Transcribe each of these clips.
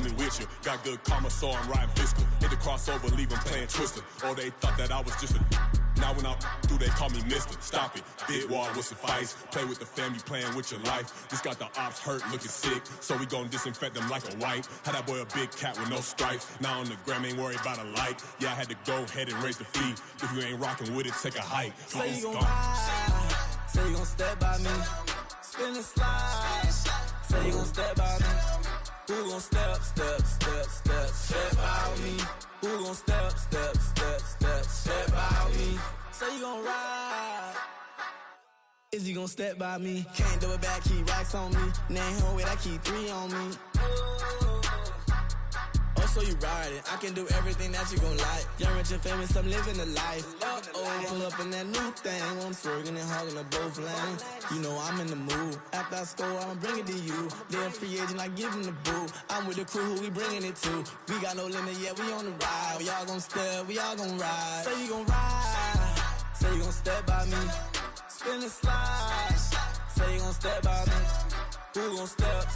coming with you. Got good karma, so I'm riding fiscal. Hit the crossover, leave them playing Twister. Or they thought that I was just a... Now when I do, they call me mister. Stop it. Big wall with suffice. Play with the family, playing with your life. Just got the ops hurt, looking sick. So we gon' disinfect them like a wipe. Had that boy a big cat with no stripes. Now on the gram, ain't worried about a light. Yeah, I had to go ahead and raise the fee. If you ain't rocking with it, take a hike. Say you gon' ride. Say you gon' step by me. Spin and slide. Say you gon' step by me. Who gon' step by me? Who gon' step by me? Say you gon' ride. Is he gon' step by me? Can't do it back, keep racks on me. Name home with I keep 3 on me. Oh, so you ride it. I can do everything that you gon' like. Young, rich, and famous, I'm living the life. Uh-oh, pull up in that new thing. I'm swerving and hogging the both lanes. You know I'm in the mood. After I score, I'ma bring it to you. They're a free agent, I give him the boo. I'm with the crew, who we bringing it to. We got no limit, yeah, we on the ride. We all gon' step, we all gon' ride. Say you gon' ride. Say you gon' step by me. Spin and slide. Say you gon' step by me. Who gon' step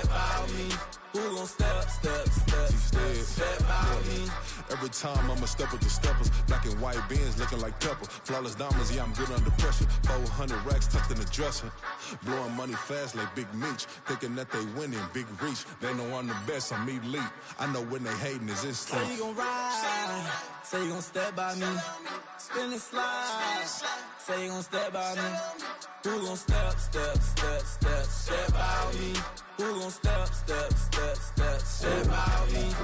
by me? Who gon' step by me? Every time I'ma step with the steppers. Black and white beans looking like pepper. Flawless diamonds, yeah, I'm good under pressure. 400 racks tucked in the dresser. Blowing money fast like Big Meech. Thinking that they winning, big reach. They know I'm the best, I'm elite. I know when they hating is instinct. Say you gon' ride. Say you gon' step by me. Spin and slide. Say you gon' step by me. Who gon' step by me? Who gon' step by me?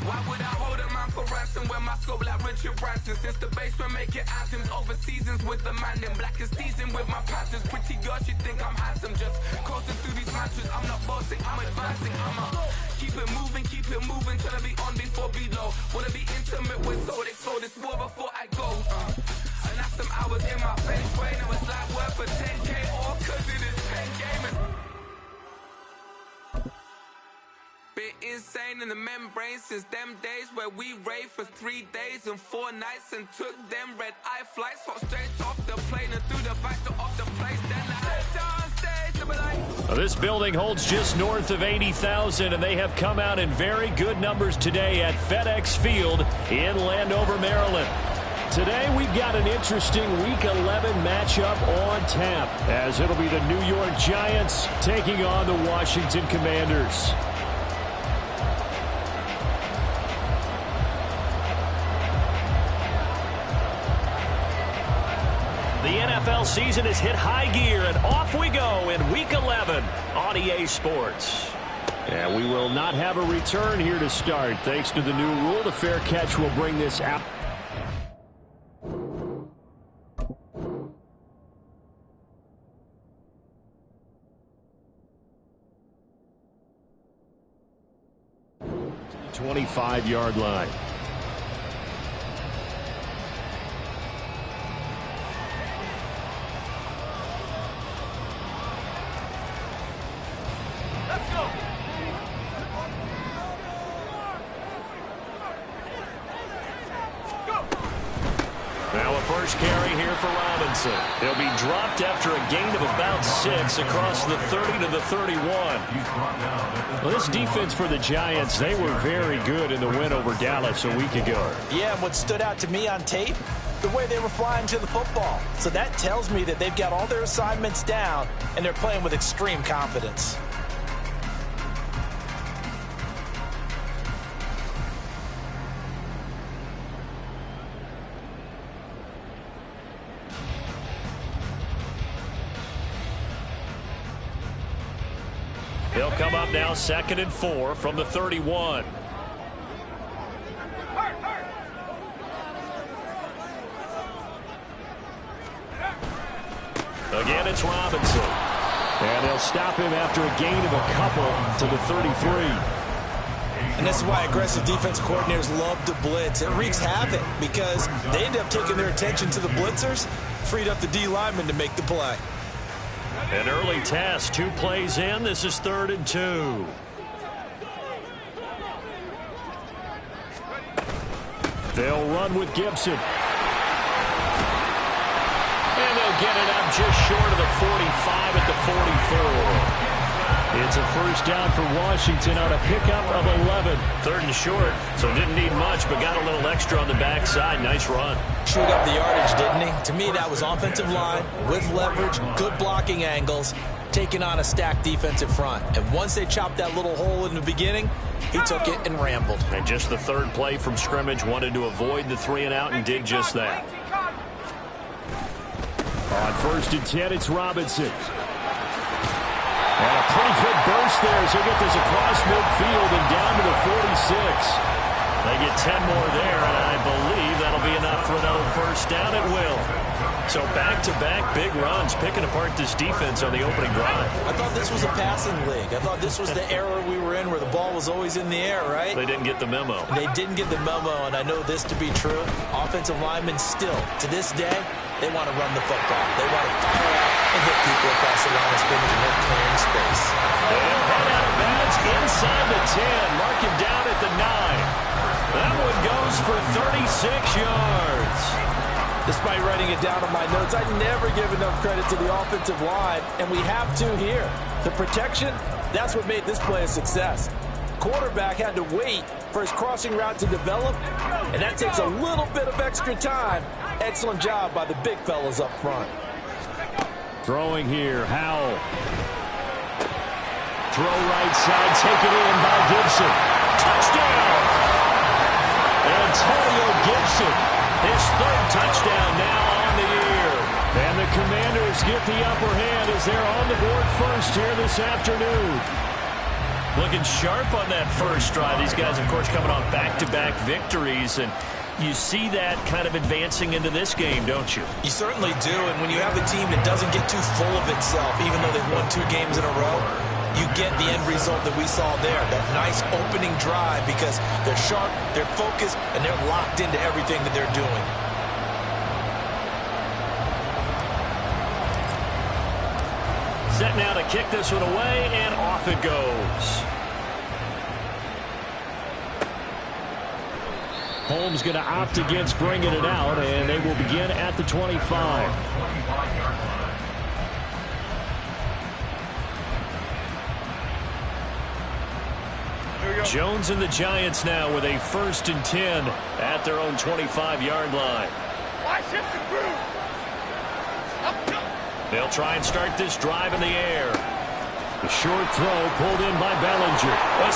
Why would I hold a man for ransom when my scope like Richard Branson? Since the basement making anthems over seasons with the man in black is teasing with my patterns. Pretty girls, you think I'm handsome, just coasting through these matches. I'm not bossing, I'm advancing. Keep it moving, trying to be on before below. Wanna be intimate with soul, explode this war before I go. And that's some hours in my bench brain. It was like work for 10K, all cause it is 10 gaming. Bit insane in the membrane since them days where we raved for 3 days and 4 nights and took them red eye flights, hop straight off the plane and through the back door of the place. Then I head on stage to be like. This building holds just north of 80,000, and they have come out in very good numbers today at FedEx Field in Landover, Maryland. Today we've got an interesting Week 11 matchup on tap, as it'll be the New York Giants taking on the Washington Commanders. The NFL season has hit high gear, and off we go in Week 11 on EA Sports. And we will not have a return here to start. Thanks to the new rule, the fair catch will bring this out. To the 25-yard line. Now a first carry here for Robinson. He'll be dropped after a gain of about 6 across the 30 to the 31. Well, this defense for the Giants, they were very good in the win over Dallas a week ago. Yeah, and what stood out to me on tape, the way they were flying to the football. So that tells me that they've got all their assignments down, and they're playing with extreme confidence. They'll come up now 2nd and 4 from the 31. Again, it's Robinson. And they'll stop him after a gain of a couple to the 33. And this is why aggressive defensive coordinators love to blitz. It wreaks havoc because they end up taking their attention to the blitzers, freed up the D lineman to make the play. An early task, 2 plays in. This is 3rd and 2. They'll run with Gibson. And they'll get it up just short of the 45 at the 44. It's a first down for Washington on a pickup of 11. 3rd and short, so didn't need much, but got a little extra on the backside. Nice run. Chewed up the yardage, didn't he? To me, that was offensive line with leverage, good blocking angles, taking on a stacked defensive front. And once they chopped that little hole in the beginning, he took it and rambled. And just the 3rd play from scrimmage, wanted to avoid the 3 and out and did just that. On 1st and 10, it's Robinson. And a pretty good burst there as he'll get this across midfield and down to the 46. They get 10 more there, and I believe that'll be enough for another first down. It will. So back-to-back big runs, picking apart this defense on the opening drive. I thought this was a passing league. I thought this was the era we were in where the ball was always in the air, right? They didn't get the memo. They didn't get the memo, and I know this to be true. Offensive linemen still, to this day, they want to run the football. They want to fire out and hit people across the line of scrimmage and they're clearing space. They'll head out of bounds inside the 10. Mark him down at the 9. That one goes for 36 yards. Despite writing it down on my notes, I never give enough credit to the offensive line, and we have to here. The protection, that's what made this play a success. Quarterback had to wait for his crossing route to develop, and that takes a little bit of extra time. Excellent job by the big fellas up front. Throwing here, Howell. Throw right side, taken in by Gibson. Touchdown! Antonio Gibson, his 3rd touchdown now on the year. And the Commanders get the upper hand as they're on the board first here this afternoon. Looking sharp on that first drive. These guys, of course, coming off back-to-back victories, and you see that kind of advancing into this game, don't you? You certainly do, and when you have a team that doesn't get too full of itself, even though they've won 2 games in a row, you get the end result that we saw there, that nice opening drive, because they're sharp, they're focused, and they're locked into everything that they're doing. Set now to kick this one away, and off it goes. Holmes going to opt against bringing it out, and they will begin at the 25. Jones and the Giants now with a 1st and 10 at their own 25-yard line. They'll try and start this drive in the air. The short throw pulled in by Bellinger. Oh,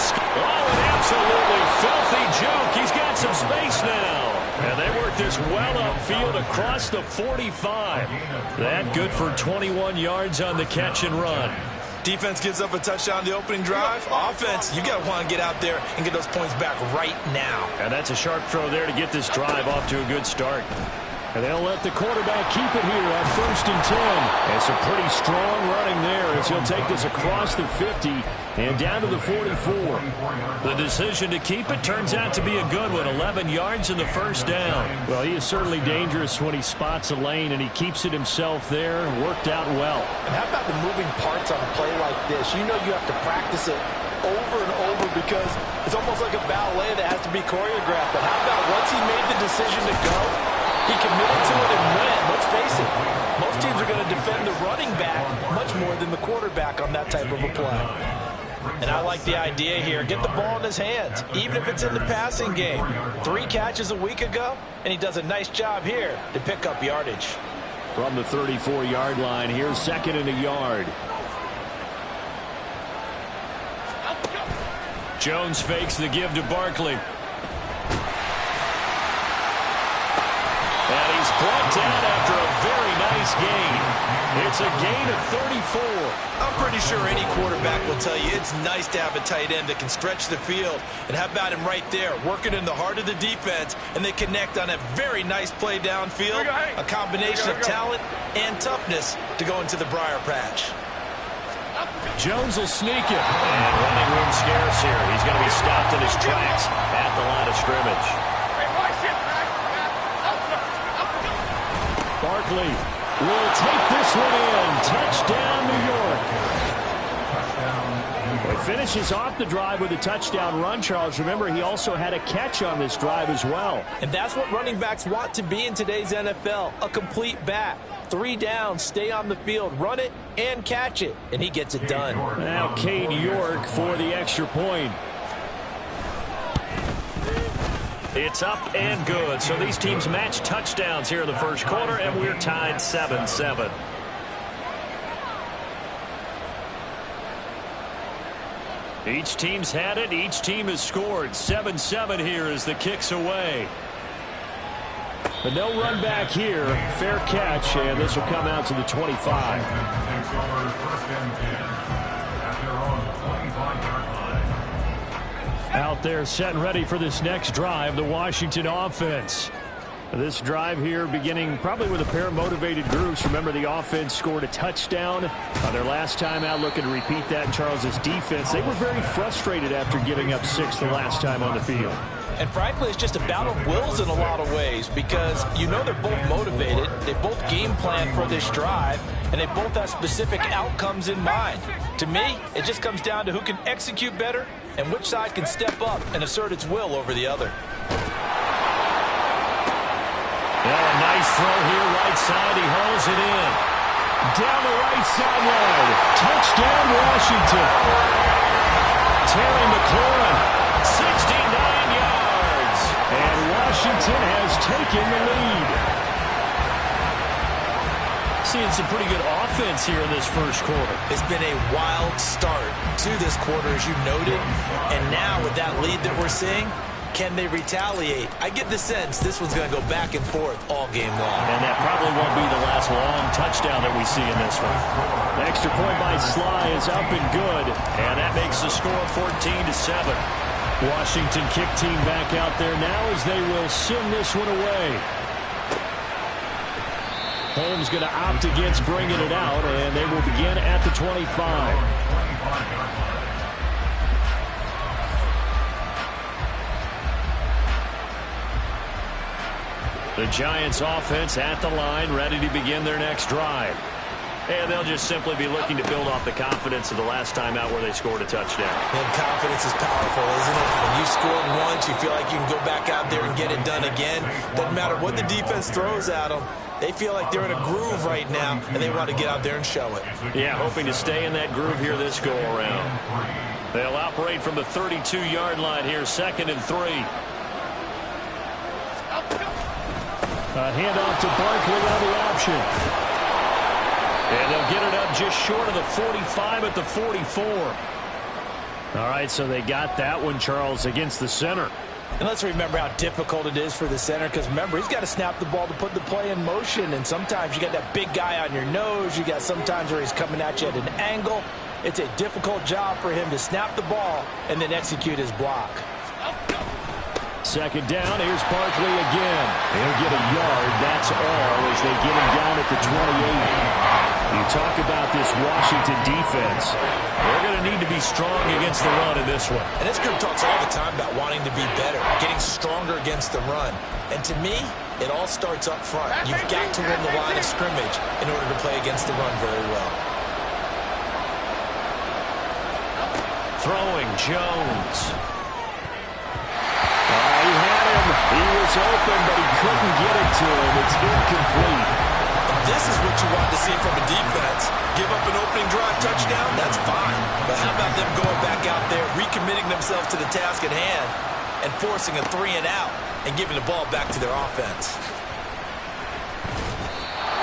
an absolutely filthy joke. He's got some space now. And they work this well upfield across the 45. That good for 21 yards on the catch and run. Defense gives up a touchdown the opening drive. Offense, you got to want to get out there and get those points back right now. And that's a sharp throw there to get this drive off to a good start. And they'll let the quarterback keep it here on 1st and 10. And some pretty strong running there as he'll take this across the 50 and down to the 44. The decision to keep it turns out to be a good one. 11 yards in the first down. Well, he is certainly dangerous when he spots a lane, and he keeps it himself there. Worked out well. And how about the moving parts on a play like this? You know you have to practice it over and over because it's almost like a ballet that has to be choreographed. But how about once he made the decision to go, he committed to it and went. Let's face it, most teams are going to defend the running back much more than the quarterback on that type of a play. And I like the idea here. Get the ball in his hands, even if it's in the passing game. 3 catches a week ago, and he does a nice job here to pick up yardage. From the 34-yard line, here's 2nd and a yard. Jones fakes the give to Barkley. And he's brought down after a very nice gain. It's a gain of 34. I'm pretty sure any quarterback will tell you it's nice to have a tight end that can stretch the field. And how about him right there, working in the heart of the defense, and they connect on a very nice play downfield. A combination of talent and toughness to go into the briar patch. Jones will sneak it. And running room scarce here. He's going to be stopped in his tracks at the line of scrimmage. Barkley will take this one in. Touchdown, New York. He finishes off the drive with a touchdown run, Charles. Remember, he also had a catch on this drive as well. And that's what running backs want to be in today's NFL, a complete back. 3 downs, stay on the field, run it, and catch it. And he gets it done. Now Cade York for the extra point. It's up and good. So these teams match touchdowns here in the first quarter, and we're tied 7-7. Each team's had it. Each team has scored. 7-7 here as the kick's away. But no run back here. Fair catch, and this will come out to the 25. Out there set and ready for this next drive, the Washington offense. This drive here beginning probably with a pair of motivated groups. Remember, the offense scored a touchdown their last time out. Looking to repeat that in Charles's defense. They were very frustrated after giving up 6 the last time on the field. And frankly, it's just a battle of wills in a lot of ways because you know they're both motivated. They both game plan for this drive, and they both have specific outcomes in mind. To me, it just comes down to who can execute better and which side can step up and assert its will over the other. Yeah, nice throw here, right side. He hauls it in. Down the right sideline. Touchdown, Washington. Terry McLaurin, 69 yards. And Washington has taken the lead. Seeing some pretty good offense here in this first quarter. It's been a wild start to this quarter, as you noted. And now with that lead that we're seeing, can they retaliate? I get the sense this one's going to go back and forth all game long. And that probably won't be the last long touchdown that we see in this one. The extra point by Sly is up and good, and that makes the score 14-7. Washington kick team back out there now as they will send this one away. Holmes going to opt against bringing it out, and they will begin at the 25. The Giants offense at the line, ready to begin their next drive. And they'll just simply be looking to build off the confidence of the last time out where they scored a touchdown. And confidence is powerful, isn't it? When you scored once, you feel like you can go back out there and get it done again. Doesn't matter what the defense throws at them. They feel like they're in a groove right now, and they want to get out there and show it. Yeah, hoping to stay in that groove here this go-around. They'll operate from the 32-yard line here, 2nd and 3. A handoff to Barkley on the option. And they'll get it up just short of the 45 at the 44. All right, so they got that one, Charles, against the center. And let's remember how difficult it is for the center, because remember, he's got to snap the ball to put the play in motion, and sometimes you got that big guy on your nose. You got sometimes where he's coming at you at an angle. It's a difficult job for him to snap the ball and then execute his block. 2nd down, here's Barkley again. He'll get a yard, that's all, as they get him down at the 28. You talk about this Washington defense. They're going to need to be strong against the run in this one. And this group talks all the time about wanting to be better, getting stronger against the run. And to me, it all starts up front. You've got to win the line of scrimmage in order to play against the run very well. Throwing, Jones. He had him. He was open, but he couldn't get it to him. It's incomplete. This is what you want to see from a defense. Give up an opening drive touchdown, that's fine. But how about them going back out there, recommitting themselves to the task at hand, and forcing a 3-and-out and giving the ball back to their offense?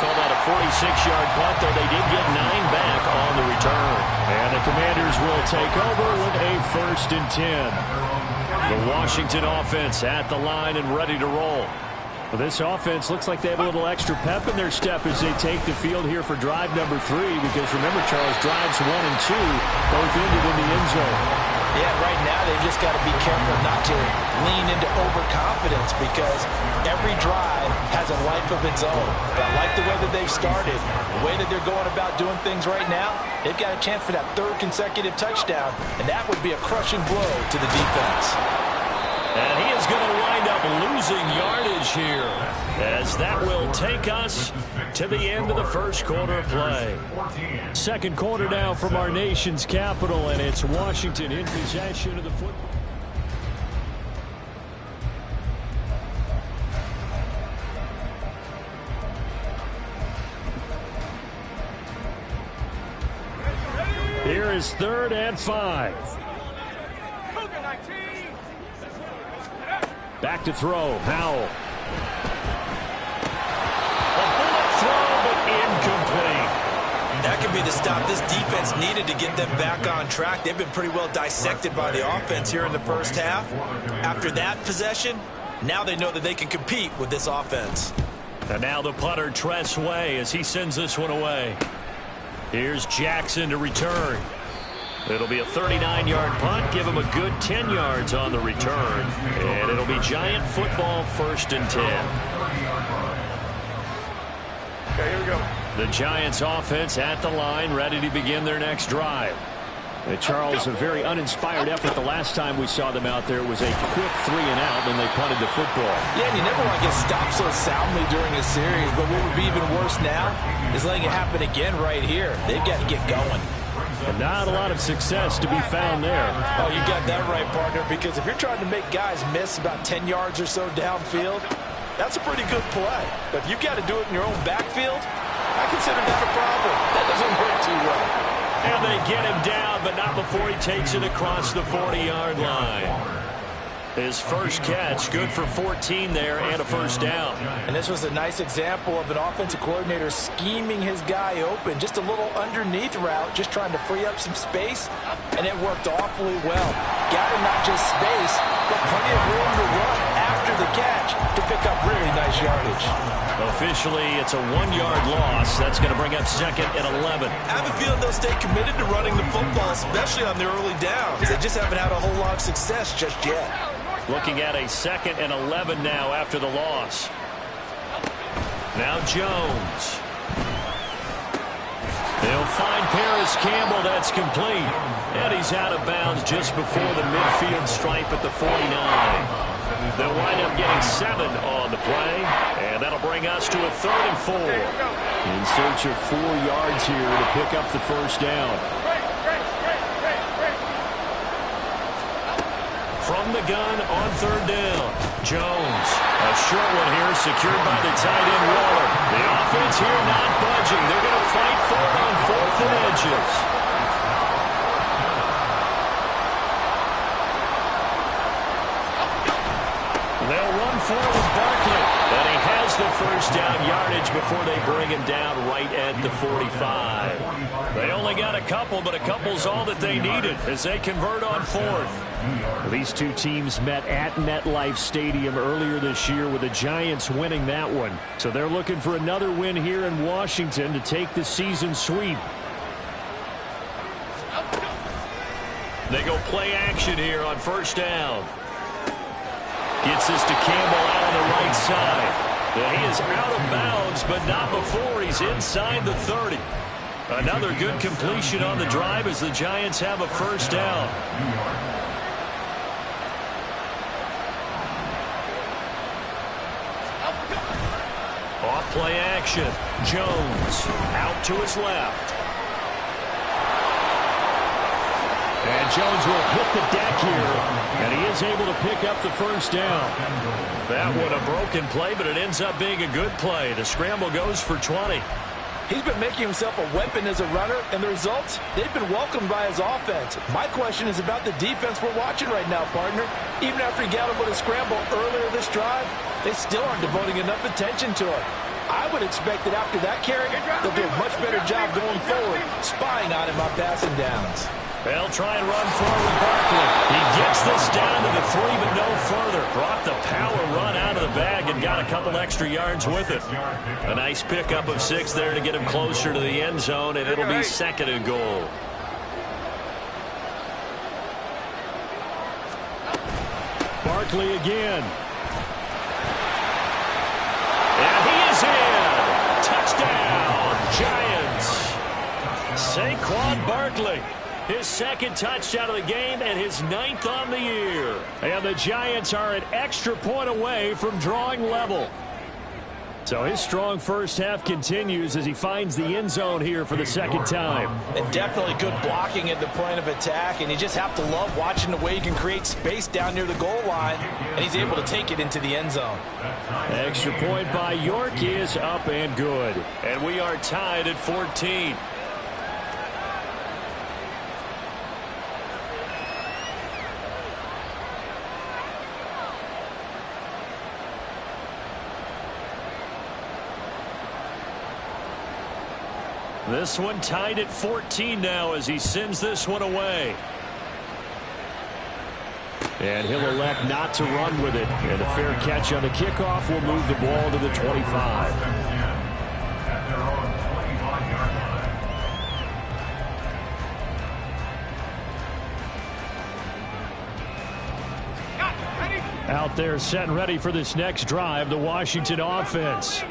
Called out a 46-yard punt, though they did get 9 back on the return. And the Commanders will take over with a 1st and 10. The Washington offense at the line and ready to roll. Well, this offense looks like they have a little extra pep in their step as they take the field here for drive number 3, because remember, Charles, drives 1 and 2 both ended in the end zone. Yeah, right now they've just got to be careful not to lean into overconfidence, because every drive has a a life of its own. But I like the way that they've started, the way that they're going about doing things right now. They've got a chance for that 3rd consecutive touchdown, and that would be a crushing blow to the defense. And he is going to wind up losing yardage here, as that will take us to the end of the first quarter of play. Second quarter now from our nation's capital, and it's Washington in possession of the football. Here is 3rd and 5. Back to throw, Howell. A bullet throw, but incomplete. That could be the stop this defense needed to get them back on track. They've been pretty well dissected by the offense here in the first half. After that possession, now they know that they can compete with this offense. And now the punter, Tress Way, as he sends this one away. Here's Jackson to return. It'll be a 39-yard punt. Give him a good 10 yards on the return. And it'll be Giant football, 1st and 10. Okay, here we go. The Giants offense at the line, ready to begin their next drive. Charles, a very uninspired effort the last time we saw them out there. It was a quick 3 and out, and they punted the football. Yeah, and you never want to get stopped so soundly during a series, but what would be even worse now is letting it happen again right here. They've got to get going. And not a lot of success to be found there. Oh, you got that right, partner, because if you're trying to make guys miss about 10 yards or so downfield, that's a pretty good play. But if you've got to do it in your own backfield, I consider that a problem. That doesn't work too well. And they get him down, but not before he takes it across the 40-yard line. His first catch, good for 14 there and a 1st down. And this was a nice example of an offensive coordinator scheming his guy open. Just a little underneath route, just trying to free up some space, and it worked awfully well. Got him not just space, but plenty of room to run after the catch to pick up really nice yardage. Officially, it's a 1-yard loss. That's going to bring up 2nd and 11. I have a feeling they'll stay committed to running the football, especially on the early downs. They just haven't had a whole lot of success just yet. Looking at a 2nd and 11 now after the loss. Now Jones. They'll find Paris Campbell. That's complete. And he's out of bounds just before the midfield stripe at the 49. They'll wind up getting 7 on the play. And that'll bring us to a 3rd and 4. In search of 4 yards here to pick up the 1st down. From the gun on 3rd down. Jones. A short one here secured by the tight end Waller. The offense here not budging. They're going to fight for it on 4th and edges. They'll run forward Barkley. And he has the 1st down yardage before they bring him down right at the 45. They only got a couple, but a couple's all that they needed as they convert on 4th. These two teams met at MetLife Stadium earlier this year with the Giants winning that one. So they're looking for another win here in Washington to take the season sweep. They go play action here on 1st down. Gets this to Campbell out on the right side. And he is out of bounds, but not before he's inside the 30. Another good completion on the drive as the Giants have a 1st down. Off play action. Jones out to his left. And Jones will hit the deck here, and he is able to pick up the 1st down. That one a broken play, but it ends up being a good play. The scramble goes for 20. He's been making himself a weapon as a runner, and the results, they've been welcomed by his offense. My question is about the defense we're watching right now, partner. Even after he got him with a scramble earlier this drive, they still aren't devoting enough attention to him. I would expect that after that carry, they'll do a much better job going forward, spying on him on passing downs. They'll try and run forward Barkley. He gets this down to the 3, but no further. Brought the power run out of the bag and got a couple extra yards with it. A nice pickup of 6 there to get him closer to the end zone, and it'll be 2nd and goal. Barkley again. And he His second touchdown of the game and his 9th on the year. And the Giants are an extra point away from drawing level. So his strong first half continues as he finds the end zone here for the second time. And definitely good blocking at the point of attack, and you just have to love watching the way he can create space down near the goal line, and he's able to take it into the end zone. Extra point by York is up and good. And we are tied at 14. This one tied at 14 now as he sends this one away. And he'll elect not to run with it. And a fair catch on the kickoff will move the ball to the 25. Out there set and ready for this next drive, the Washington offense.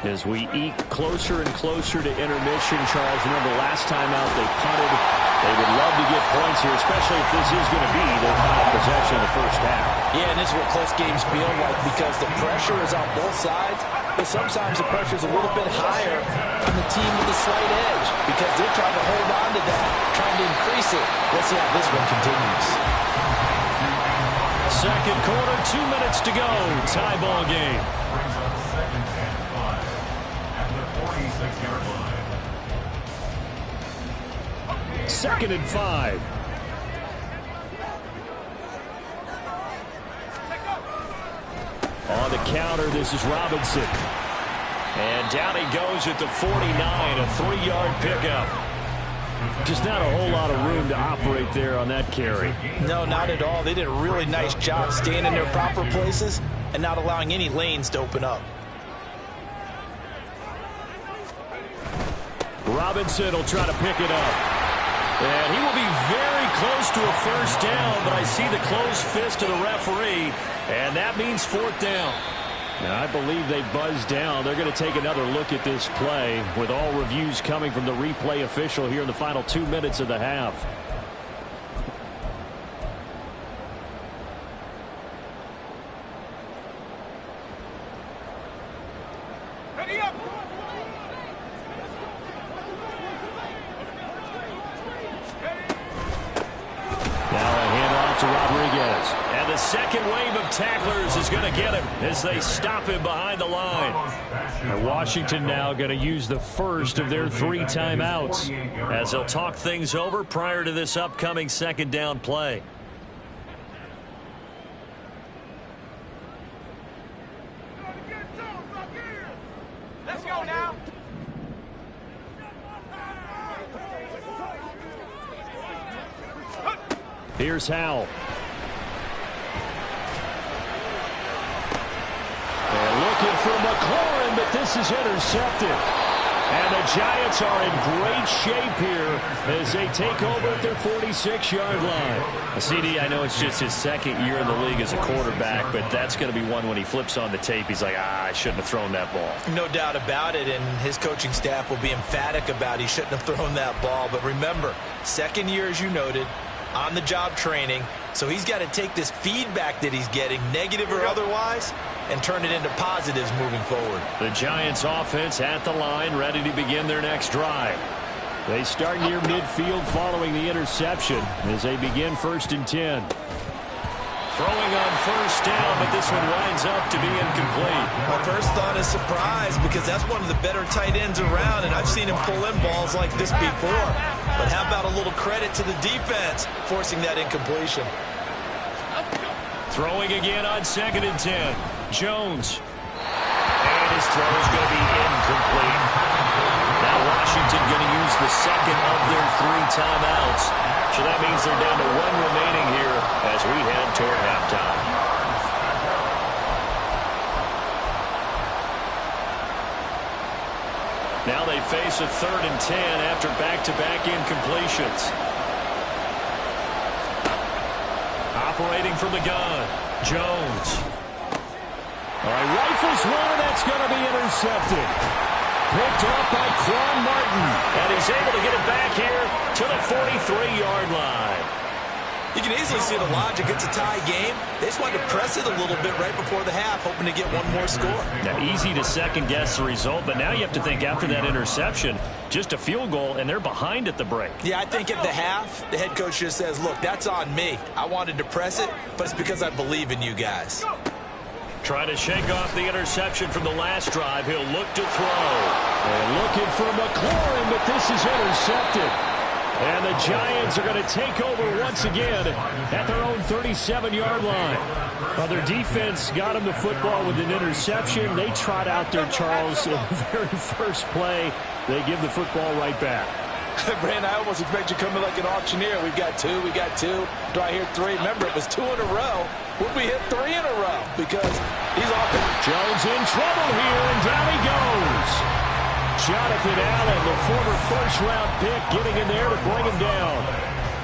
As we eke closer and closer to intermission, Charles, remember last time out they punted. They would love to get points here, especially if this is going to be their final possession of the first half. Yeah, and this is what close games feel like because the pressure is on both sides, but sometimes the pressure is a little bit higher on the team with a slight edge because they're trying to hold on to that, trying to increase it. Let's see how this one continues. Second quarter, 2 minutes to go. Tie ball game. Second and 5. On the counter, this is Robinson. And down he goes at the 49, a 3-yard pickup. Just not a whole lot of room to operate there on that carry. No, not at all. They did a really nice job staying in their proper places and not allowing any lanes to open up. Robinson will try to pick it up. And he will be very close to a first down, but I see the closed fist of the referee, and that means fourth down. Now, I believe they buzzed down. They're going to take another look at this play with all reviews coming from the replay official here in the final 2 minutes of the half. Ready up! To Rodriguez. And the second wave of tacklers is going to get him as they stop him behind the line. And Washington now going to use the first of their 3 timeouts as they'll talk things over prior to this upcoming second down play. Let's go now. Here's Howell. They're looking for McLaurin, but this is intercepted. And the Giants are in great shape here as they take over at their 46-yard line. CD, I know it's just his second year in the league as a quarterback, but that's going to be one when he flips on the tape. He's like, I shouldn't have thrown that ball. No doubt about it, and his coaching staff will be emphatic about he shouldn't have thrown that ball. But remember, second year, as you noted, on-the-job training, so he's got to take this feedback that he's getting, negative or otherwise, and turn it into positives moving forward. The Giants offense at the line, ready to begin their next drive. They start near midfield following the interception as they begin 1st and 10. Throwing on first down, but this one winds up to be incomplete. My first thought is surprise because that's one of the better tight ends around, and I've seen him pull in balls like this before. But how about a little credit to the defense forcing that incompletion? Throwing again on 2nd and 10. Jones. And his throw is going to be incomplete. Now Washington going to use the second of their 3 timeouts. So that means they're down to 1 remaining here as we head toward halftime. Now they face a 3rd and 10 after back-to-back incompletions. Operating from the gun, Jones. All right, rifles one, and that's going to be intercepted. picked off by Quan Martin. And he's able to get it back here to the 43-yard line. You can easily see the logic. It's a tie game. They just wanted to press it a little bit right before the half, hoping to get one more score. Now, easy to second-guess the result, but now you have to think after that interception, just a field goal, and they're behind at the break. Yeah, I think at the half, the head coach just says, look, that's on me. I wanted to press it, but it's because I believe in you guys. Trying to shake off the interception from the last drive. He'll look to throw. And looking for McLaurin, but this is intercepted. And the Giants are going to take over once again at their own 37-yard line. Well, their defense got them the football with an interception. They trot out there, Charles, in the very first play. They give the football right back. Brandon, I almost expect you coming like an auctioneer. We got two. Do I hear three? Remember, it was 2 in a row. Would we hit 3 in a row? Because he's off. Jones in trouble here, and down he goes. Jonathan Allen, the former first-round pick, getting in there to bring him down.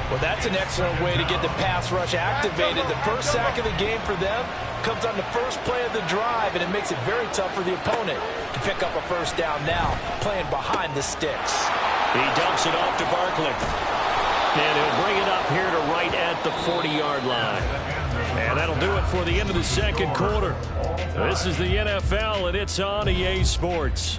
Well, that's an excellent way to get the pass rush activated. The first sack of the game for them comes on the first play of the drive, and it makes it very tough for the opponent to pick up a first down now, playing behind the sticks. He dumps it off to Barkley. And he'll bring it up here to right at the 40-yard line. And that'll do it for the end of the second quarter. This is the NFL, and it's on EA Sports.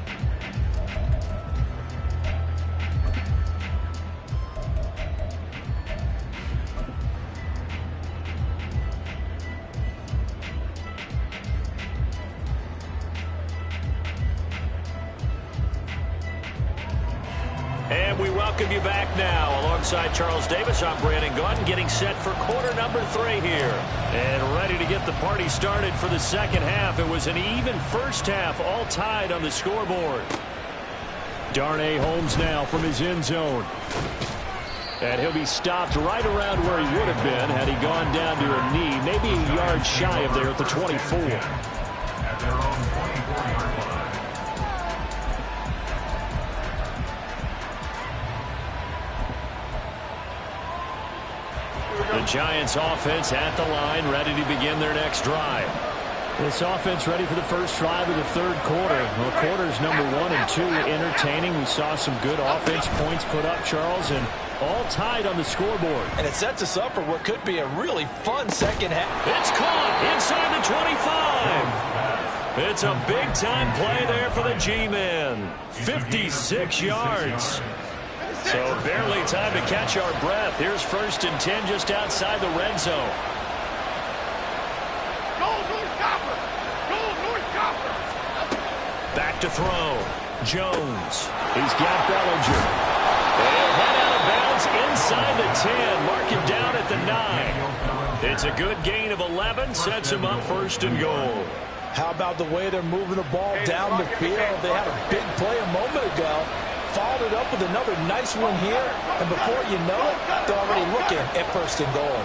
And we welcome you back now. Alongside Charles Davis, I'm Brandon Gaudin, getting set for quarter number 3 here. And ready to get the party started for the second half. It was an even first half, all tied on the scoreboard. Darnay Holmes now from his end zone. And he'll be stopped right around where he would have been had he gone down to a knee, maybe a yard shy of there at the 24. The Giants offense at the line, ready to begin their next drive. This offense ready for the first drive of the third quarter. Well, quarters number 1 and 2 entertaining. We saw some good offense points put up, Charles, and all tied on the scoreboard. And it sets us up for what could be a really fun second half. It's caught inside the 25. It's a big-time play there for the G-Men. 56 yards. So barely time to catch our breath. Here's 1st and 10 just outside the red zone. Go, North Copper! Go, North Copper! Back to throw. Jones. He's got Bellinger. And head out of bounds inside the 10. Mark it down at the 9. It's a good gain of 11. Sets him up 1st and goal. How about the way they're moving the ball down the field? They had a big play a moment ago. Followed it up with another nice one here, and before you know it, they're already looking at 1st and goal.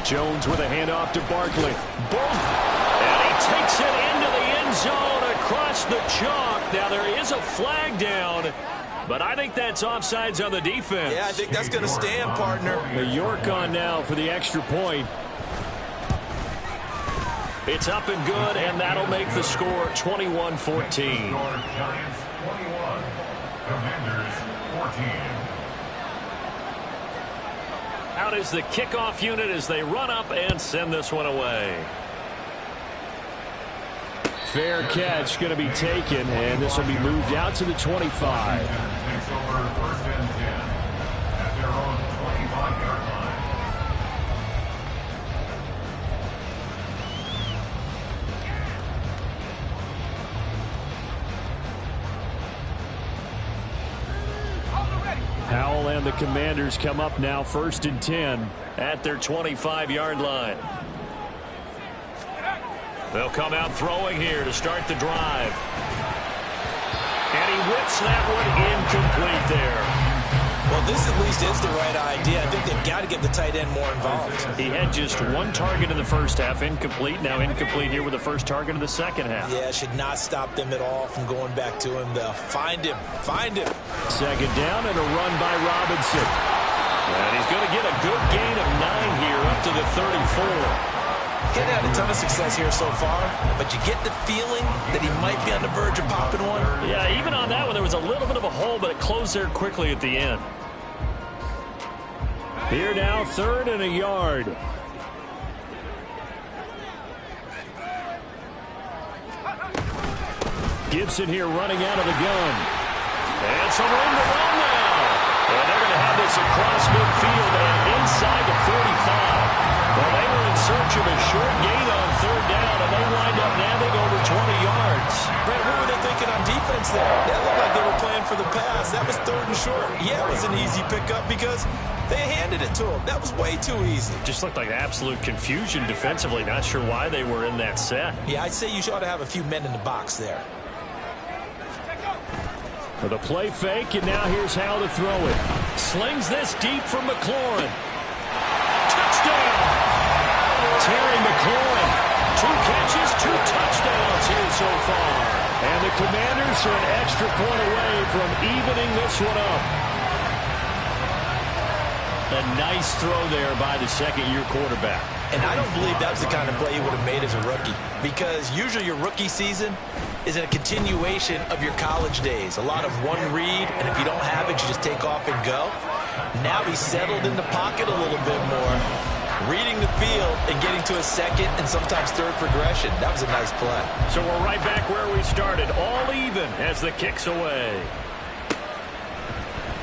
Jones with a handoff to Barkley. Boom! And he takes it into the end zone across the chalk. Now there is a flag down, but I think that's offsides on the defense. Yeah, I think that's going to stand, partner. The York on now for the extra point. It's up and good, and that'll make the score 21-14. Giants 21, Commanders 14. Out is the kickoff unit as they run up and send this one away. Fair catch going to be taken, and this will be moved out to the 25. Takes over 1st and 10 at their own 25-yard line. Howell and the Commanders come up now 1st and 10 at their 25-yard line. They'll come out throwing here to start the drive. And he whips that one incomplete there. Well, this at least is the right idea. I think they've got to get the tight end more involved. He had just 1 target in the first half, incomplete. Now incomplete here with the first target of the second half. Yeah, should not stop them at all from going back to him, though. Find him. Find him. Second down and a run by Robinson. And he's going to get a good gain of 9 here up to the 34. He hasn't had a ton of success here so far, but you get the feeling that he might be on the verge of popping one. Yeah, even on that one, there was a little bit of a hole, but it closed there quickly at the end. Here now, 3rd and a yard. Gibson here running out of the gun. And some room to run now. And they're going to have this across midfield and inside the 45. Well, they were in search of a short gain on 3rd down, and they wind up nabbing over 20 yards. Brent, what were they thinking on defense there? That looked like they were playing for the pass. That was 3rd and short. Yeah, it was an easy pickup because they handed it to him. That was way too easy. Just looked like absolute confusion defensively. Not sure why they were in that set. Yeah, I'd say you ought to have a few men in the box there. For the play fake, and now here's how to throw it. Slings this deep from McLaurin. Touchdown! Terry McLaurin. 2 catches, 2 touchdowns here so far. And the Commanders are an extra point away from evening this one up. A nice throw there by the second-year quarterback. And I don't believe that was the kind of play he would have made as a rookie, because usually your rookie season is a continuation of your college days. A lot of one read, and if you don't have it, you just take off and go. Now he's settled in the pocket a little bit more, reading the field and getting to a second and sometimes third progression. That was a nice play. So we're right back where we started, all even as the kick's away.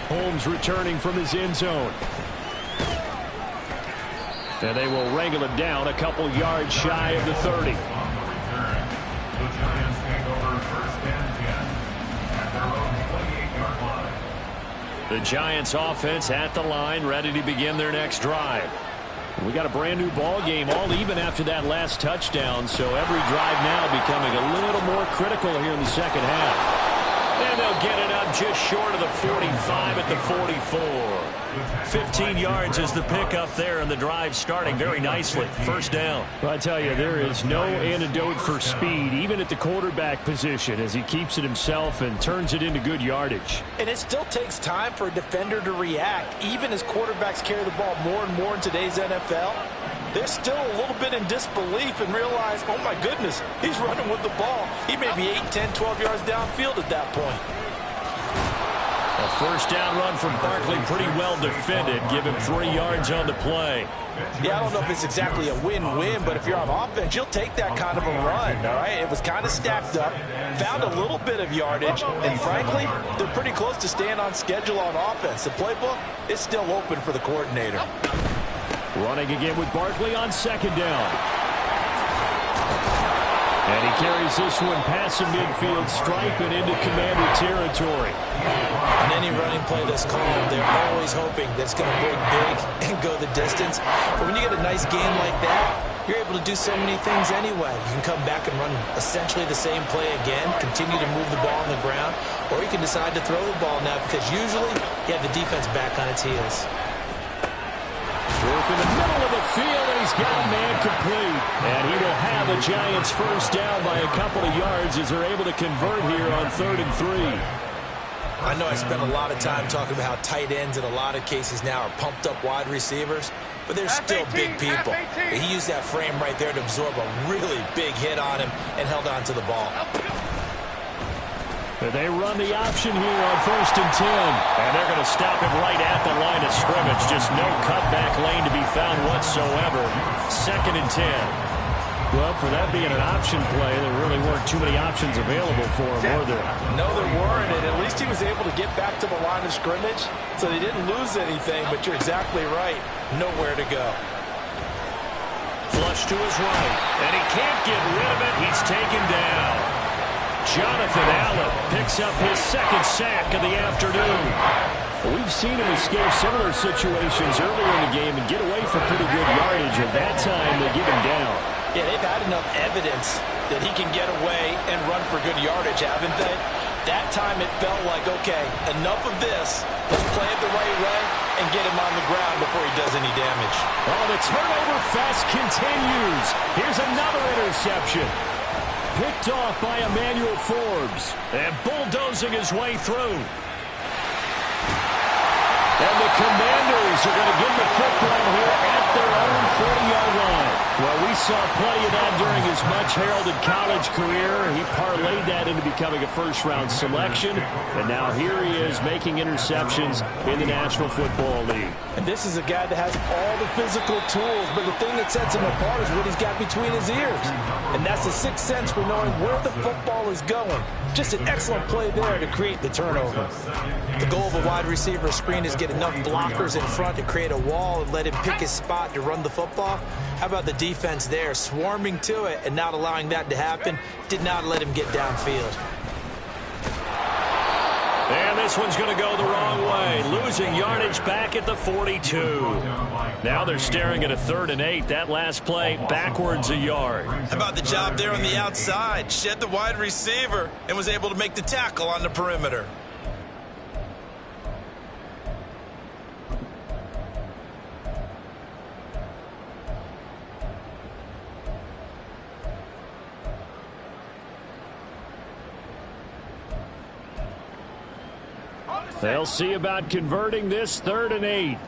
Holmes returning from his end zone. And they will wrangle it down a couple yards shy of the 30. The Giants take over 1st and 10 at their own 28-yard line. The Giants offense at the line, ready to begin their next drive. We got a brand new ball game, all even after that last touchdown, so every drive now becoming a little more critical here in the second half. And they'll get it up just short of the 45 at the 44. 15 yards is the pickup there, and the drive starting very nicely. 1st down. Well, I tell you, there is no antidote for speed, even at the quarterback position, as he keeps it himself and turns it into good yardage. And it still takes time for a defender to react, even as quarterbacks carry the ball more and more in today's NFL. They're still a little bit in disbelief and realize, oh my goodness, he's running with the ball. He may be 8, 10, 12 yards downfield at that point. A 1st down run from Barkley, pretty well defended. Give him 3 yards on the play. Yeah, I don't know if it's exactly a win-win, but if you're on offense, you'll take that kind of a run, all right? It was kind of stacked up, found a little bit of yardage, and frankly, they're pretty close to staying on schedule on offense. The playbook is still open for the coordinator. Running again with Barkley on 2nd down. And he carries this one past the midfield stripe and into Commander territory. On any running play that's called, they're always hoping that it's going to break big and go the distance. But when you get a nice game like that, you're able to do so many things anyway. You can come back and run essentially the same play again, continue to move the ball on the ground, or you can decide to throw the ball now because usually you have the defense back on its heels. Work in the middle of the field, and he's got a man complete. And he will have a Giants 1st down by a couple of yards as they're able to convert here on 3rd and 3. I know I spent a lot of time talking about how tight ends in a lot of cases now are pumped up wide receivers, but they're still big people. He used that frame right there to absorb a really big hit on him and held on to the ball. They run the option here on 1st and 10. And they're going to stop him right at the line of scrimmage. Just no cutback lane to be found whatsoever. 2nd and 10. Well, for that being an option play, there really weren't too many options available for him, were there? No, there weren't, and at least he was able to get back to the line of scrimmage, so they didn't lose anything, but you're exactly right. Nowhere to go. Flush to his right, and he can't get rid of it. He's taken down. Jonathan Allen picks up his 2nd sack of the afternoon. We've seen him escape similar situations earlier in the game and get away for pretty good yardage. At that time, they give him down. Yeah, they've had enough evidence that he can get away and run for good yardage, haven't they? That time it felt like, okay, enough of this. Let's play it the right way and get him on the ground before he does any damage. Oh, the turnover fest continues. Here's another interception. Picked off by Emmanuel Forbes. And bulldozing his way through. And the Commanders are going to get the football here at their own 40-yard line. Well, we saw plenty of that during his much-heralded college career. He parlayed that into becoming a first-round selection, and now here he is making interceptions in the National Football League. And this is a guy that has all the physical tools, but the thing that sets him apart is what he's got between his ears. And that's a sixth sense for knowing where the football is going. Just an excellent play there to create the turnover. The goal of a wide receiver screen is get enough blockers in front to create a wall and let him pick his spot to run the football. How about the defense there, swarming to it and not allowing that to happen? Did not let him get downfield. And this one's going to go the wrong way. Losing yardage back at the 42. Now they're staring at a 3rd and 8. That last play backwards a yard. How about the job there on the outside? Shed the wide receiver and was able to make the tackle on the perimeter. They'll see about converting this 3rd and 8.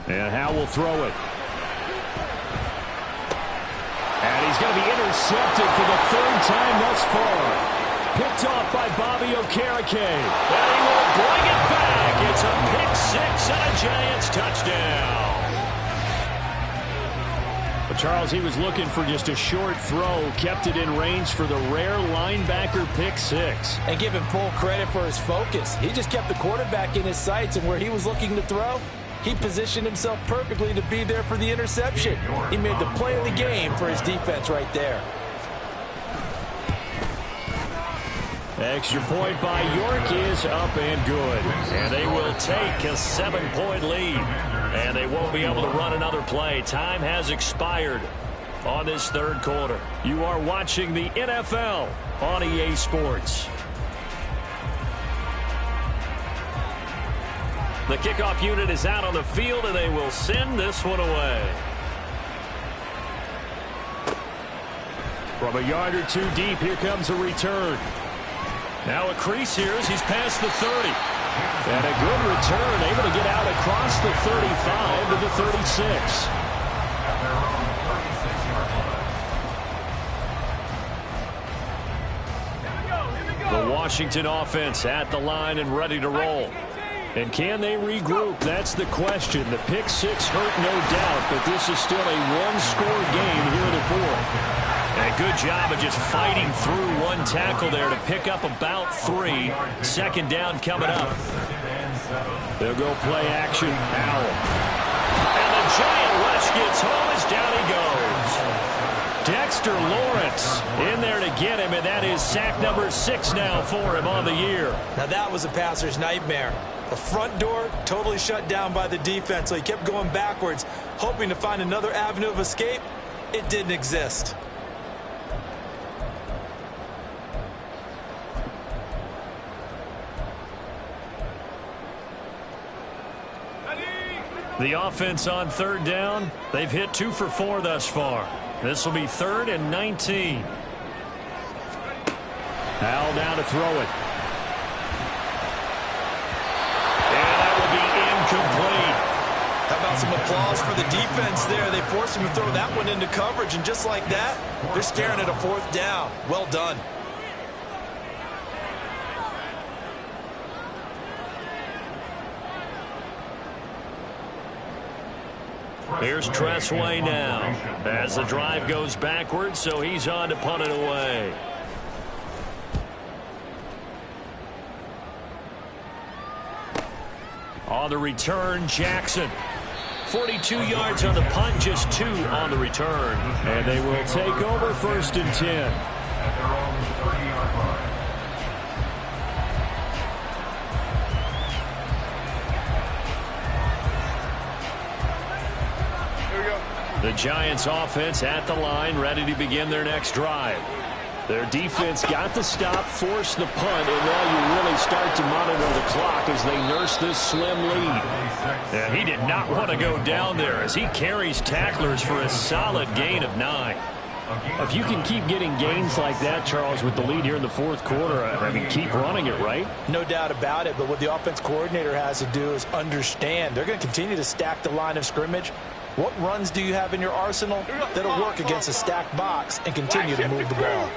And Howe will throw it. And he's going to be intercepted for the 3rd time thus far. Picked off by Bobby Okereke. And he will bring it back. It's a pick 6 and a Giants touchdown. But Charles, he was looking for just a short throw, kept it in range for the rare linebacker pick 6. And give him full credit for his focus. He just kept the quarterback in his sights, and where he was looking to throw, he positioned himself perfectly to be there for the interception. He made the play of the game for his defense right there. Extra point by York is up and good. And they will take a 7-point lead. And they won't be able to run another play. Time has expired on this 3rd quarter. You are watching the NFL on EA Sports. The kickoff unit is out on the field, and they will send this one away. From a yard or two deep, here comes a return. Now a crease here as he's past the 30. And a good return, able to get out across the 35 to the 36. The Washington offense at the line and ready to roll. And can they regroup? That's the question. The pick 6 hurt, no doubt, but this is still a one-score game here in the 4th. And a good job of just fighting through one tackle there to pick up about 3. 2nd down coming up. They'll go play action. Howell. And the giant rush gets home as down he goes. Dexter Lawrence in there to get him, and that is sack number 6 now for him on the year. Now that was a passer's nightmare. The front door totally shut down by the defense, so he kept going backwards, hoping to find another avenue of escape. It didn't exist. The offense on 3rd down, they've hit 2 for 4 thus far. This will be 3rd and 19. Howell down to throw it. And that will be incomplete. How about some applause for the defense there? They forced him to throw that one into coverage, and just like that, they're staring at a 4th down. Well done. Here's Tressway now as the drive goes backwards, so he's on to punt it away. On the return, Jackson. 42 yards on the punt, just 2 on the return. And they will take over 1st and 10. At their own 30-yard line. The Giants offense at the line, ready to begin their next drive. Their defense got the stop, forced the punt, and now you really start to monitor the clock as they nurse this slim lead. And he did not want to go down there as he carries tacklers for a solid gain of 9. If you can keep getting gains like that, Charles, with the lead here in the fourth quarter, I mean, keep running it, right? No doubt about it, but what the offense coordinator has to do is understand they're going to continue to stack the line of scrimmage. What runs do you have in your arsenal that'll work against a stacked box and continue to move the ball?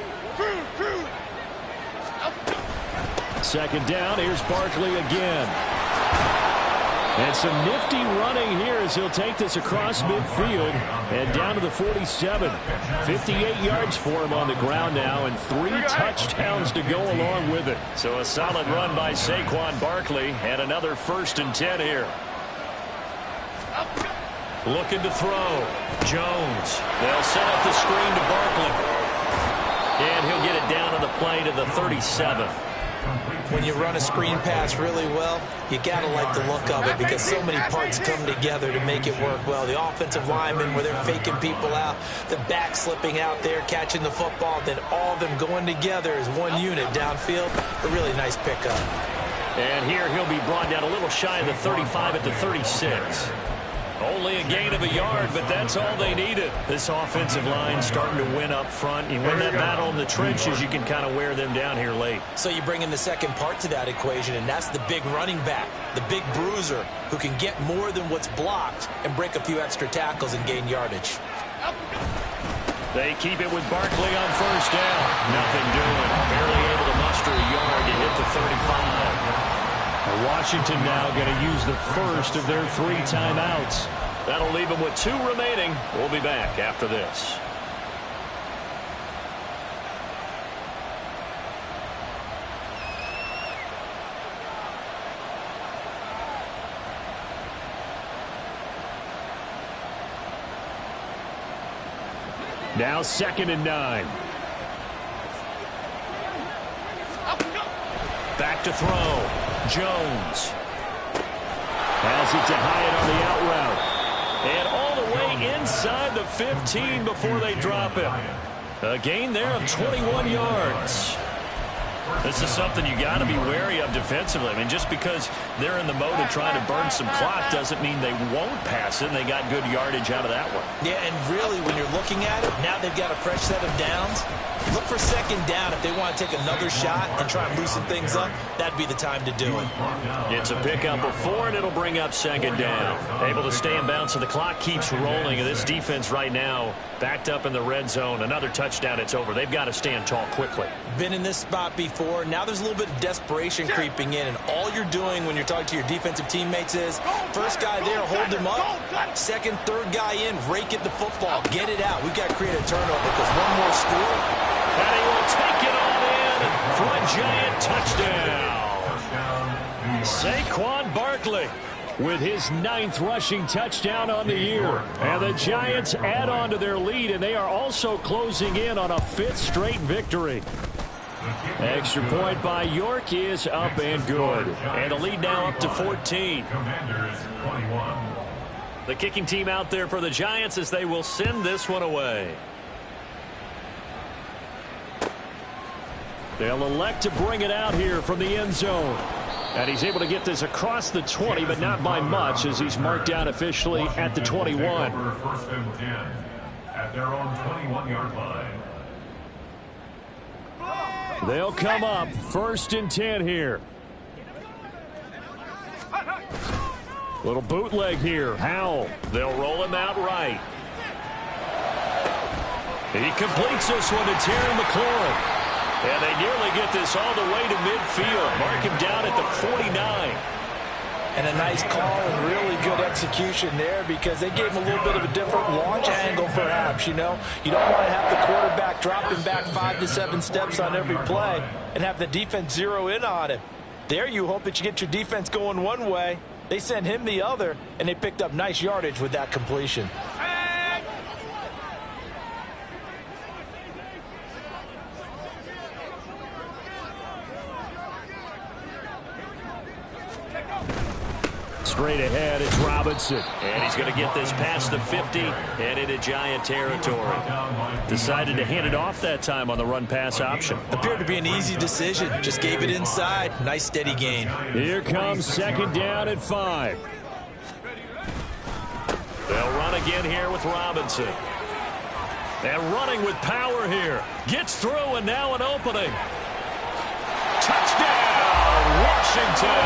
Second down, here's Barkley again. And some nifty running here as he'll take this across midfield and down to the 47. 58 yards for him on the ground now and 3 touchdowns to go along with it. So a solid run by Saquon Barkley and another 1st and 10 here. Looking to throw. Jones. They'll set up the screen to Barkley. And he'll get it down on the play to the 37. When you run a screen pass really well, you got to like the look of it because so many parts come together to make it work well. The offensive linemen where they're faking people out, the back slipping out there, catching the football, then all of them going together as one unit downfield. A really nice pickup. And here he'll be brought down a little shy of the 35 at the 36. Only a gain of a yard, but that's all they needed. This offensive line starting to win up front. You win that battle in the trenches, you can kind of wear them down here late. So you bring in the second part to that equation, and that's the big running back, the big bruiser, who can get more than what's blocked and break a few extra tackles and gain yardage. They keep it with Barkley on 1st down. Nothing doing. Barely able to muster a yard to hit the 35. Washington now going to use the first of their 3 timeouts. That'll leave them with 2 remaining. We'll be back after this. Now 2nd and 9. Back to throw. Jones has it to Hyatt on the out route. And all the way inside the 15 before they drop him. A gain there of 21 yards. This is something you got to be wary of defensively. I mean, just because they're in the mode of trying to burn some clock doesn't mean they won't pass it, and they got good yardage out of that one. Yeah, and really, when you're looking at it, now they've got a fresh set of downs. Look for 2nd down if they want to take another shot and try and loosen things up. That'd be the time to do it. It's a pickup of 4, and it'll bring up 2nd down. Able to stay in bounds, so the clock keeps rolling. And this defense right now backed up in the red zone. Another touchdown, it's over. They've got to stand tall quickly. Been in this spot before. Now there's a little bit of desperation creeping in, and all you're doing when you're talking to your defensive teammates is first guy there, hold him up. 2nd, 3rd guy in, rake at the football. Get it out. We've got to create a turnover because one more score. And he will take it all in for a giant touchdown. Saquon Barkley with his 9th rushing touchdown on the year. And the Giants add on to their lead, and they are also closing in on a 5th straight victory. Extra point by York is up and good. And the lead now up to 14. The kicking team out there for the Giants as they will send this one away. They'll elect to bring it out here from the end zone. And he's able to get this across the 20, but not by much as he's marked down officially at the 21. 1st and 10 at their own 21-yard line. They'll come up 1st and 10 here. Little bootleg here. Howell. They'll roll him out right. He completes this one to Terry McLaurin. And they nearly get this all the way to midfield. Mark him down at the 49. And a nice call and really good execution there because they gave him a little bit of a different launch angle perhaps, you know. You don't want to have the quarterback dropping back 5 to 7 steps on every play and have the defense zero in on him. There you hope that you get your defense going one way. They sent him the other, and they picked up nice yardage with that completion. Straight ahead, it's Robinson. And he's going to get this past the 50 and into Giant territory. Decided to hand it off that time on the run-pass option. Appeared to be an easy decision. Just gave it inside. Nice steady gain. Here comes 2nd down at 5. They'll run again here with Robinson. And running with power here. Gets through and now an opening. Touchdown, Washington.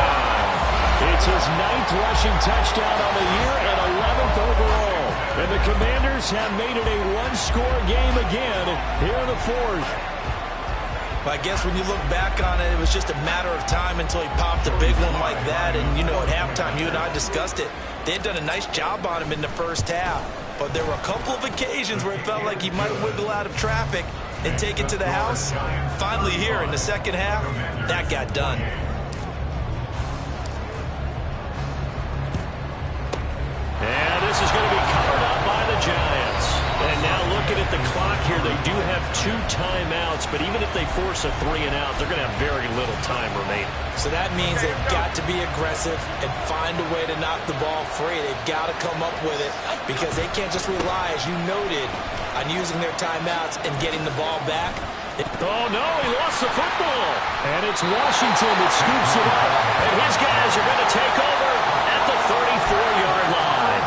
It's his 9th rushing touchdown on the year and 11th overall. And the Commanders have made it a one-score game again here in the 4th. I guess when you look back on it, it was just a matter of time until he popped a big one like that. And, you know, at halftime, you and I discussed it. They had done a nice job on him in the first half. But there were a couple of occasions where it felt like he might wiggle out of traffic and take it to the house. Finally here in the second half, that got done. And this is going to be covered up by the Giants. And now looking at the clock here, they do have 2 timeouts, but even if they force a 3-and-out, they're going to have very little time remaining. So that means they've got to be aggressive and find a way to knock the ball free. They've got to come up with it because they can't just rely, as you noted, on using their timeouts and getting the ball back. Oh, no, he lost the football. And it's Washington that scoops it up. And his guys are going to take over at the 34-yard line.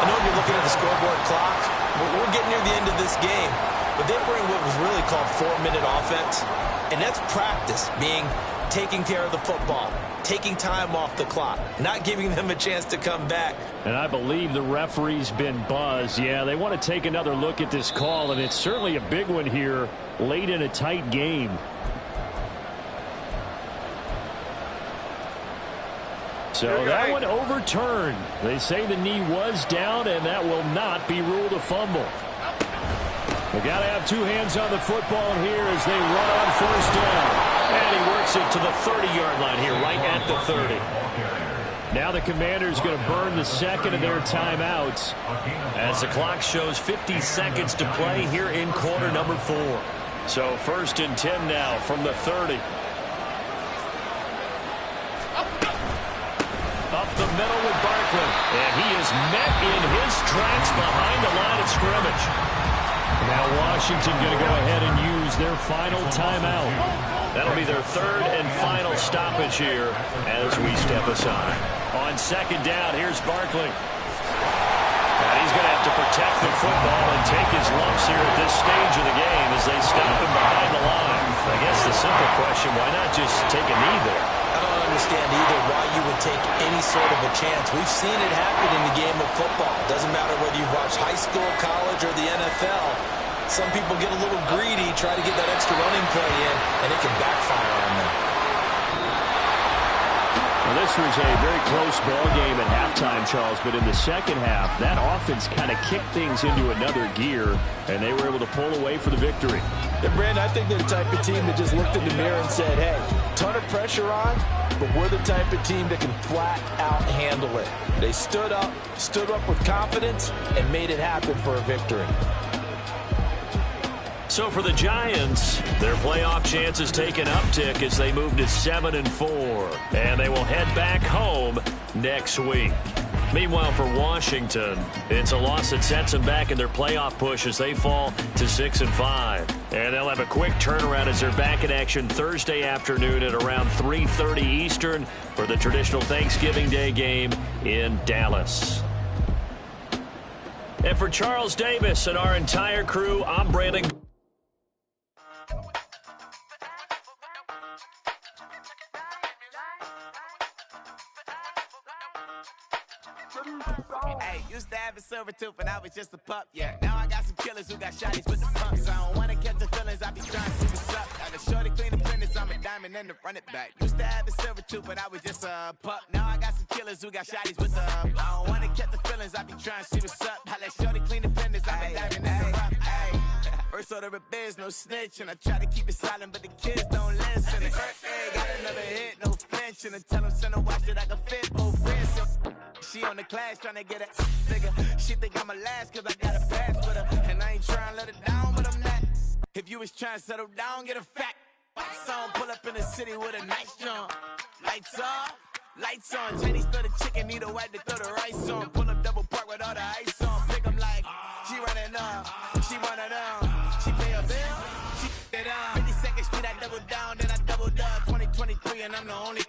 I know you're looking at the scoreboard clock. We're getting near the end of this game. But they bring what was really called 4-minute offense. And that's practice, being taking care of the football, taking time off the clock, not giving them a chance to come back. And I believe the referee's been buzzed. Yeah, they want to take another look at this call, and it's certainly a big one here late in a tight game. So that one overturned. They say the knee was down, and that will not be ruled a fumble. They got to have 2 hands on the football here as they run on first down. And he works it to the 30-yard line here, right at the 30. Now the Commanders going to burn the second of their timeouts as the clock shows 50 seconds to play here in quarter number 4. So 1st and 10 now from the 30. Up the middle with Barkley. And he is met in his tracks behind the line of scrimmage. Now Washington going to go ahead and use their final timeout. That'll be their 3rd and final stoppage here as we step aside. On 2nd down, here's Barkley. And he's going to have to protect the football and take his lumps here at this stage of the game as they stop him behind the line. I guess the simple question, why not just take a knee there? I don't understand either why you would take any sort of a chance. We've seen it happen in the game of football. Doesn't matter whether you watch high school, college, or the NFL. Some people get a little greedy, try to get that extra running play in, and it can backfire on them. Well, this was a very close ball game at halftime, Charles, but in the second half, that offense kind of kicked things into another gear, and they were able to pull away for the victory. And Brandon, I think they're the type of team that just looked in the mirror and said, hey, ton of pressure on, but we're the type of team that can flat out handle it. They stood up with confidence, and made it happen for a victory. So for the Giants, their playoff chances take an uptick as they move to 7-4. And they will head back home next week. Meanwhile, for Washington, it's a loss that sets them back in their playoff push as they fall to 6-5. And they'll have a quick turnaround as they're back in action Thursday afternoon at around 3:30 Eastern for the traditional Thanksgiving Day game in Dallas. And for Charles Davis and our entire crew, I'm Brandon. Hey, used to have a silver tooth and I was just a pup, yeah. Now I got some killers who got shotties with the pumps. I don't wanna catch the feelings, I be trying to see what's up. Got a shorty clean the fitness, I'm a diamond and to run it back. Used to have a silver tooth but I was just a pup. Now I got some killers who got shotties with the I don't wanna catch the feelings, I be trying to see what's up. I let shorty clean the fitness, I'm a diamond and to run it. First order of biz, no snitch, and I try to keep it silent, but the kids don't listen. Hey, got another hit, no flinch, and I tell them send a watch that I can fit both wrists. She on the class trying to get a figure. She think I'm a last cause I got a pass with her. And I ain't trying to let it down, but I'm not. If you was trying to settle down, get a fact. Song pull up in the city with a nice jump. Lights off, lights on. Chinese throw the chicken, need a wipe to throw the rice on. Pull up double park with all the ice on. Pick 'em like, she running up, she running down. She pay a bill, she it down. 52nd Street, I double down, then I doubled up. 2023 and I'm the only